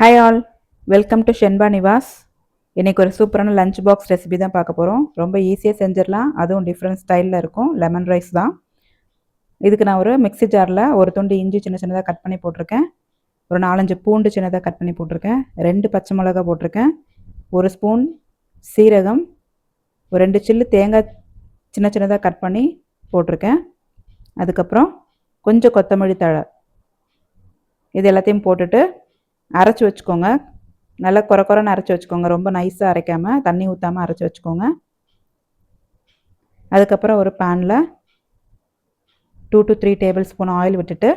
Hi all, welcome to Shenba Nivas. இன்றைக்கி ஒரு சூப்பரான லஞ்ச் பாக்ஸ் ரெசிபி தான் பார்க்க போகிறோம். ரொம்ப ஈஸியாக செஞ்சிடலாம், அதுவும் டிஃப்ரெண்ட் ஸ்டைலில் இருக்கும். லெமன் ரைஸ் தான். இதுக்கு நான் ஒரு மிக்ஸி ஜாரில் ஒரு துண்டு இஞ்சி சின்ன சின்னதாக கட் பண்ணி போட்டிருக்கேன். ஒரு 4-5 பூண்டு சின்னதாக கட் பண்ணி போட்டிருக்கேன். 2 பச்சை மிளகா போட்டிருக்கேன். 1 ஸ்பூன் சீரகம், ஒரு 2 சில்லு தேங்காய் சின்ன சின்னதாக கட் பண்ணி போட்டிருக்கேன். அதுக்கப்புறம் கொஞ்சம் கொத்தமல்லி தழை, இது எல்லாத்தையும் போட்டுட்டு அரைச்சி வச்சுக்கோங்க. நல்லா குறைன்னு அரைச்சி வச்சுக்கோங்க. ரொம்ப நைஸாக அரைக்காமல் தண்ணி ஊற்றாமல் அரைச்சி வச்சுக்கோங்க. அதுக்கப்புறம் ஒரு பேனில் 2 to 3 டேபிள் ஸ்பூன் ஆயில் விட்டுட்டு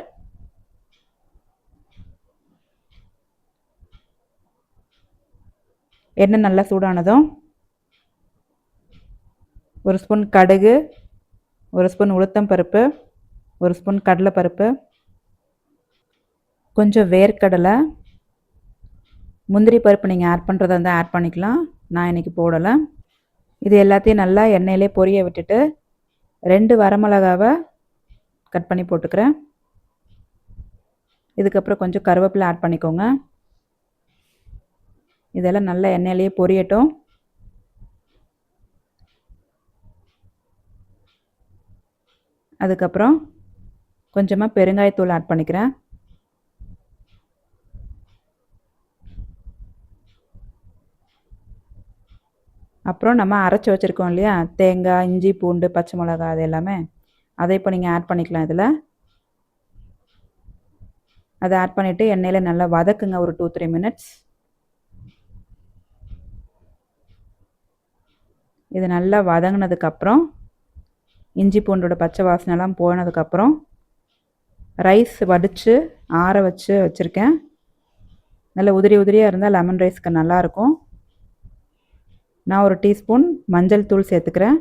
எண்ணெய் நல்லா சூடானதும் 1 ஸ்பூன் கடுகு, 1 ஸ்பூன் உளுத்தம் பருப்பு, 1 ஸ்பூன் கடலைப்பருப்பு, கொஞ்சம் வேர்க்கடலை, முந்திரி பருப்பு நீங்கள் ஆட் பண்ணுறதா இருந்தால் ஆட் பண்ணிக்கலாம். நான் இன்றைக்கி போடலை. இது எல்லாத்தையும் நல்லா எண்ணெயிலே பொரிய விட்டுட்டு 2 வரமிளகாவை கட் பண்ணி போட்டுக்கிறேன். இதுக்கப்புறம் கொஞ்சம் கருவேப்பிலை ஆட் பண்ணிக்கோங்க. இதெல்லாம் நல்லா எண்ணெயிலேயே பொரியட்டும். அதுக்கப்புறம் கொஞ்சமாக பெருங்காயத்தூள் ஆட் பண்ணிக்கிறேன். அப்புறம் நம்ம அரைச்சி வச்சுருக்கோம் இல்லையா, தேங்காய், இஞ்சி, பூண்டு, பச்சை மிளகா, அது எல்லாமே அதை இப்போ நீங்கள் ஆட் பண்ணிக்கலாம். இதில் அதை ஆட் பண்ணிவிட்டு எண்ணெயில் நல்லா வதக்குங்க ஒரு 2-3 மினிட்ஸ். இது நல்லா வதங்கினதுக்கப்புறம் இஞ்சி பூண்டோட பச்சை வாசனைலாம் போனதுக்கப்புறம் ரைஸ் வடித்து ஆற வச்சுருக்கேன். நல்லா உதிரி உதிரியாக இருந்தால் லெமன் ரைஸ்க்கு நல்லாயிருக்கும். நான் ஒரு டீஸ்பூன் மஞ்சள் தூள் சேர்த்துக்கிறேன்.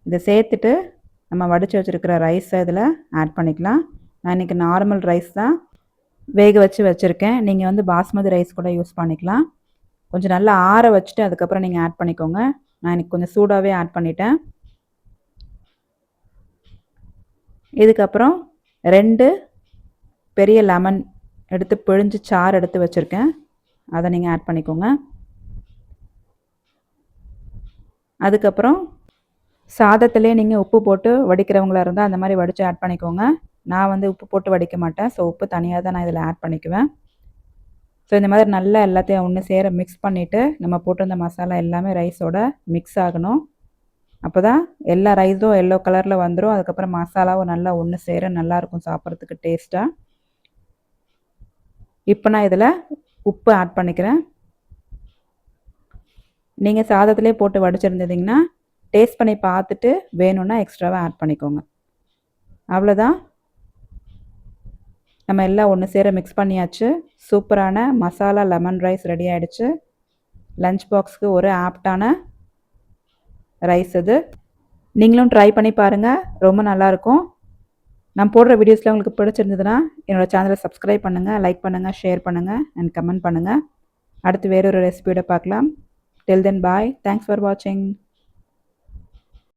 இதை சேர்த்துட்டு நம்ம வடித்து வச்சுருக்கிற ரைஸை இதில் ஆட் பண்ணிக்கலாம். நான் இன்றைக்கி நார்மல் ரைஸ் தான் வேக வச்சுருக்கேன். நீங்கள் வந்து பாஸ்மதி ரைஸ் கூட யூஸ் பண்ணிக்கலாம். கொஞ்சம் நல்லா ஆற வச்சுட்டு அதுக்கப்புறம் நீங்கள் ஆட் பண்ணிக்கோங்க. நான் இன்றைக்கி கொஞ்சம் சூடாகவே ஆட் பண்ணிட்டேன். இதுக்கப்புறம் 2 பெரிய லெமன் எடுத்து பிழிஞ்சு சாறு எடுத்து வச்சுருக்கேன். அதை நீங்கள் ஆட் பண்ணிக்கோங்க. அதுக்கப்புறம் சாதத்திலே நீங்கள் உப்பு போட்டு வடிக்கிறவங்களா இருந்தால் அந்த மாதிரி வடித்து ஆட் பண்ணிக்கோங்க. நான் வந்து உப்பு போட்டு வடிக்க மாட்டேன். ஸோ உப்பு தனியாக தான் நான் இதில் ஆட் பண்ணிக்குவேன். ஸோ இந்த மாதிரி நல்லா எல்லாத்தையும் ஒன்று சேர மிக்ஸ் பண்ணிவிட்டு நம்ம போட்டிருந்த மசாலா எல்லாமே ரைஸோட மிக்ஸ் ஆகணும். அப்போ தான் எல்லா ரைஸும் எல்லோ கலரில் வந்துடும். அதுக்கப்புறம் மசாலாவும் நல்லா ஒன்று சேர நல்லாயிருக்கும் சாப்பிட்றதுக்கு டேஸ்ட்டாக. இப்போ நான் இதில் உப்பு ஆட் பண்ணிக்கிறேன். நீங்கள் சாதத்திலே போட்டு வடிச்சிருந்தீங்கன்னா டேஸ்ட் பண்ணி பார்த்துட்டு வேணும்னா எக்ஸ்ட்ராவாக ஆட் பண்ணிக்கோங்க. அவ்வளோதான், நம்ம எல்லாம் ஒன்று சேர மிக்ஸ் பண்ணியாச்சு. சூப்பரான மசாலா லெமன் ரைஸ் ரெடி ஆகிடுச்சு. லஞ்ச் பாக்ஸுக்கு ஒரு ஆப்டான ரைஸ் இது. நீங்களும் ட்ரை பண்ணி பாருங்கள், ரொம்ப நல்லாயிருக்கும். நான் போடுற வீடியோஸில் உங்களுக்கு பிடிச்சிருந்ததுன்னா என்னோடய சேனலை சப்ஸ்கிரைப் பண்ணுங்கள், லைக் பண்ணுங்கள், ஷேர் பண்ணுங்கள் அண்ட் கமெண்ட் பண்ணுங்கள். அடுத்து வேறொரு ரெசிபியோட பார்க்கலாம். Till then, bye. Thanks for watching.